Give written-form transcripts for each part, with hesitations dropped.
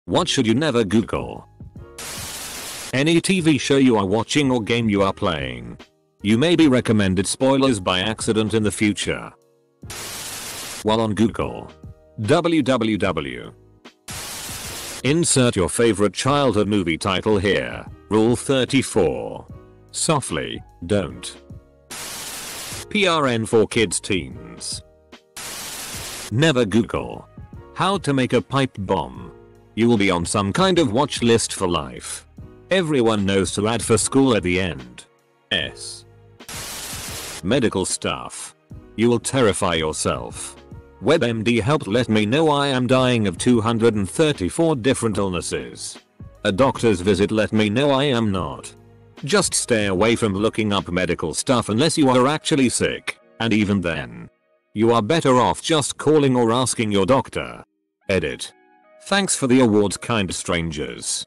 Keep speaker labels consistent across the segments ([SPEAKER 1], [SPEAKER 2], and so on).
[SPEAKER 1] What should you never Google? Any TV show you are watching or game you are playing. You may be recommended spoilers by accident in the future. While on Google. www. Insert your favorite childhood movie title here. Rule 34. Softly, don't. PRN for kids teens. Never Google how to make a pipe bomb. You will be on some kind of watch list for life. Everyone knows to add for school at the end. Medical stuff. You will terrify yourself. WebMD helped let me know I am dying of 234 different illnesses. A doctor's visit let me know I am not. Just stay away from looking up medical stuff unless you are actually sick, and even then, you are better off just calling or asking your doctor. Edit. Thanks for the awards, kind strangers.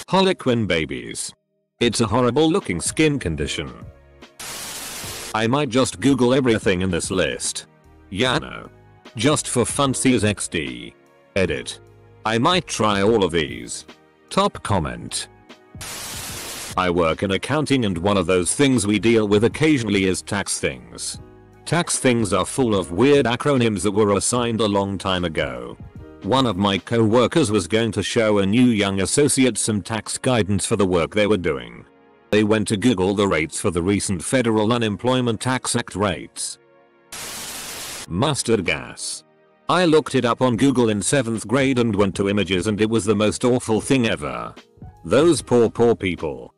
[SPEAKER 1] Harlequin babies. It's a horrible looking skin condition. I might just Google everything in this list. Yeah, no. Just for funsies XD. Edit. I might try all of these. Top comment. I work in accounting and one of those things we deal with occasionally is tax things. Tax things are full of weird acronyms that were assigned a long time ago. One of my co-workers was going to show a new young associate some tax guidance for the work they were doing. They went to Google the rates for the recent Federal Unemployment Tax Act rates. Mustard gas. I looked it up on Google in 7th grade and went to images and it was the most awful thing ever. Those poor people.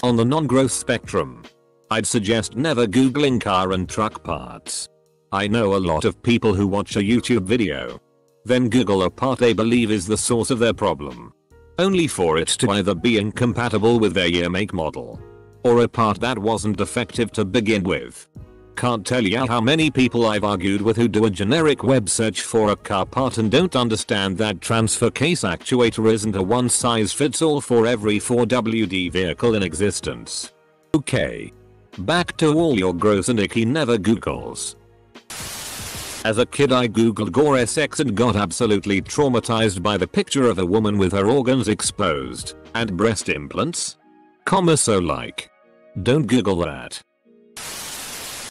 [SPEAKER 1] On the non-growth spectrum, I'd suggest never Googling car and truck parts. I know a lot of people who watch a YouTube video, then Google a part they believe is the source of their problem, only for it to either be incompatible with their year, make, model, or a part that wasn't effective to begin with. Can't tell ya how many people I've argued with who do a generic web search for a car part and don't understand that transfer case actuator isn't a one size fits all for every 4WD vehicle in existence. Okay. Back to all your gross and icky never Googles. As a kid I googled gore sex and got absolutely traumatized by the picture of a woman with her organs exposed and breast implants. So like. Don't Google that.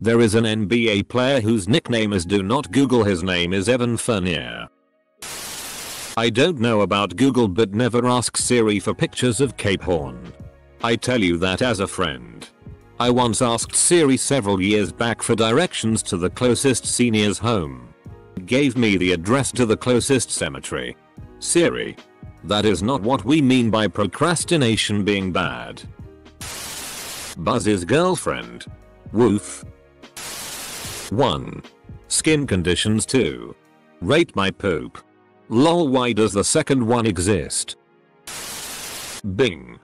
[SPEAKER 1] There is an NBA player whose nickname is Do Not Google. His name is Evan Fournier. I don't know about Google but never ask Siri for pictures of Cape Horn. I tell you that as a friend. I once asked Siri several years back for directions to the closest senior's home. It gave me the address to the closest cemetery. Siri. That is not what we mean by procrastination being bad. Buzz's girlfriend. Woof. 1. Skin conditions. 2. Rate my poop. Lol, why does the second one exist? Bing.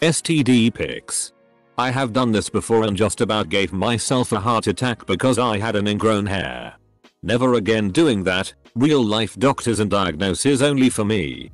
[SPEAKER 1] STD pics. I have done this before and just about gave myself a heart attack because I had an ingrown hair. Never again doing that. Real life doctors and diagnoses only for me.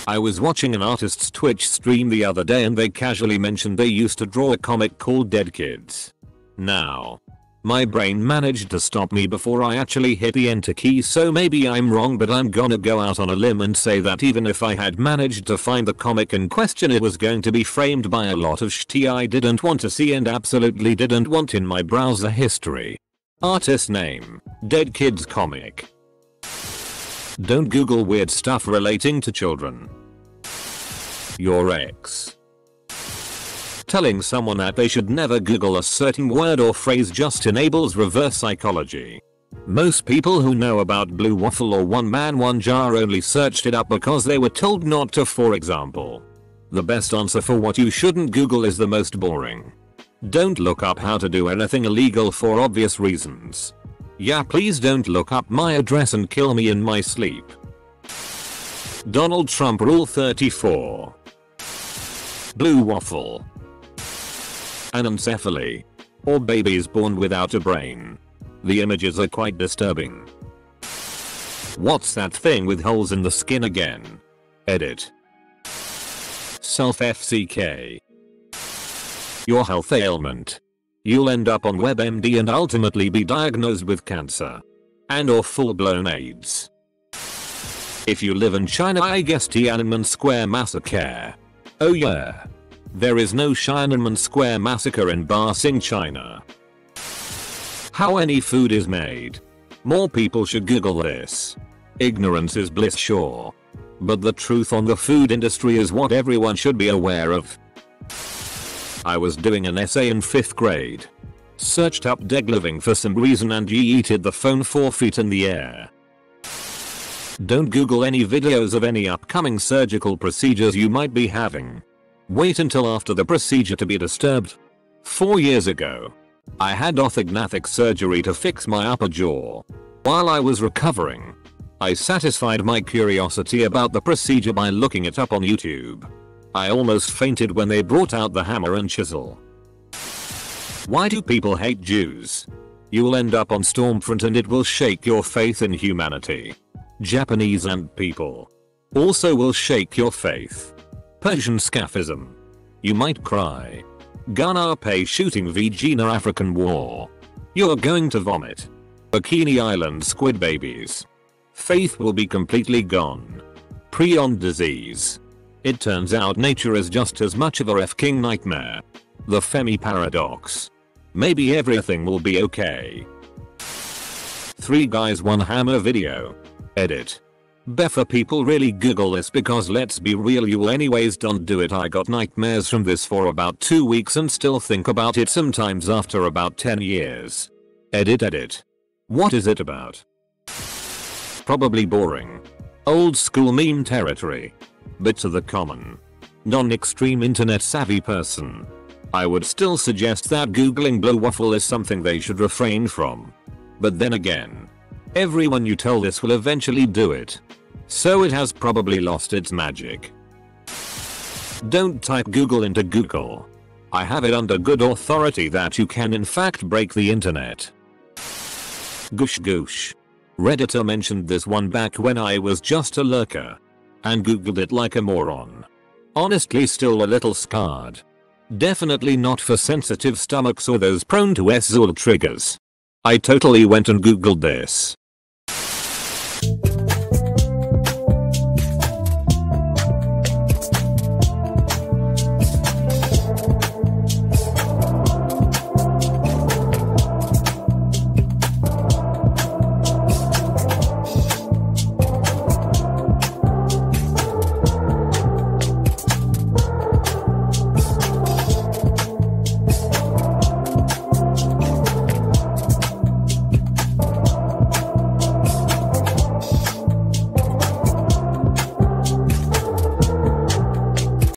[SPEAKER 1] I was watching an artist's Twitch stream the other day and they casually mentioned they used to draw a comic called Dead Kids. Now, my brain managed to stop me before I actually hit the enter key, so maybe I'm wrong, but I'm gonna go out on a limb and say that even if I had managed to find the comic in question, it was going to be framed by a lot of shit I didn't want to see and absolutely didn't want in my browser history. Artist name, Dead Kids Comic. Don't Google weird stuff relating to children. Your ex. Telling someone that they should never Google a certain word or phrase just enables reverse psychology. Most people who know about Blue Waffle or One Man One Jar only searched it up because they were told not to, for example. The best answer for what you shouldn't Google is the most boring. Don't look up how to do anything illegal for obvious reasons. Yeah, please don't look up my address and kill me in my sleep. Donald Trump Rule 34. Blue Waffle. Anencephaly. Or babies born without a brain. The images are quite disturbing. What's that thing with holes in the skin again? Edit. Self-FCK. Your health ailment. You'll end up on WebMD and ultimately be diagnosed with cancer. And or full-blown AIDS. If you live in China, I guess Tiananmen Square massacre. Oh yeah. There is no Tiananmen Square massacre in Ba Sing, China. How any food is made. More people should Google this. Ignorance is bliss, sure. But the truth on the food industry is what everyone should be aware of. I was doing an essay in 5th grade. Searched up deg living for some reason and yeeted the phone 4 feet in the air. Don't Google any videos of any upcoming surgical procedures you might be having. Wait until after the procedure to be disturbed. 4 years ago, I had orthognathic surgery to fix my upper jaw. While I was recovering, I satisfied my curiosity about the procedure by looking it up on YouTube. I almost fainted when they brought out the hammer and chisel. Why do people hate Jews? You'll end up on Stormfront and it will shake your faith in humanity. Japanese and people also will shake your faith. Persian scaphism. You might cry. Ghana pay shooting Vagina African war. You're going to vomit. Bikini Island squid babies. Faith will be completely gone. Prion disease. It turns out nature is just as much of a f***ing nightmare. The Femi paradox. Maybe everything will be okay. 3 guys 1 hammer video. Edit. Beffer people really Google this because let's be real, you'll anyways don't do it. I got nightmares from this for about 2 weeks and still think about it sometimes after about 10 years. Edit. What is it about? Probably boring. Old school meme territory. But to the common, non-extreme internet savvy person, I would still suggest that googling blow waffle is something they should refrain from. But then again, everyone you tell this will eventually do it. So it has probably lost its magic. Don't type Google into Google. I have it under good authority that you can in fact break the internet. Goosh. Redditor mentioned this one back when I was just a lurker. And googled it like a moron. Honestly still a little scarred. Definitely not for sensitive stomachs or those prone to SZOL triggers. I totally went and googled this.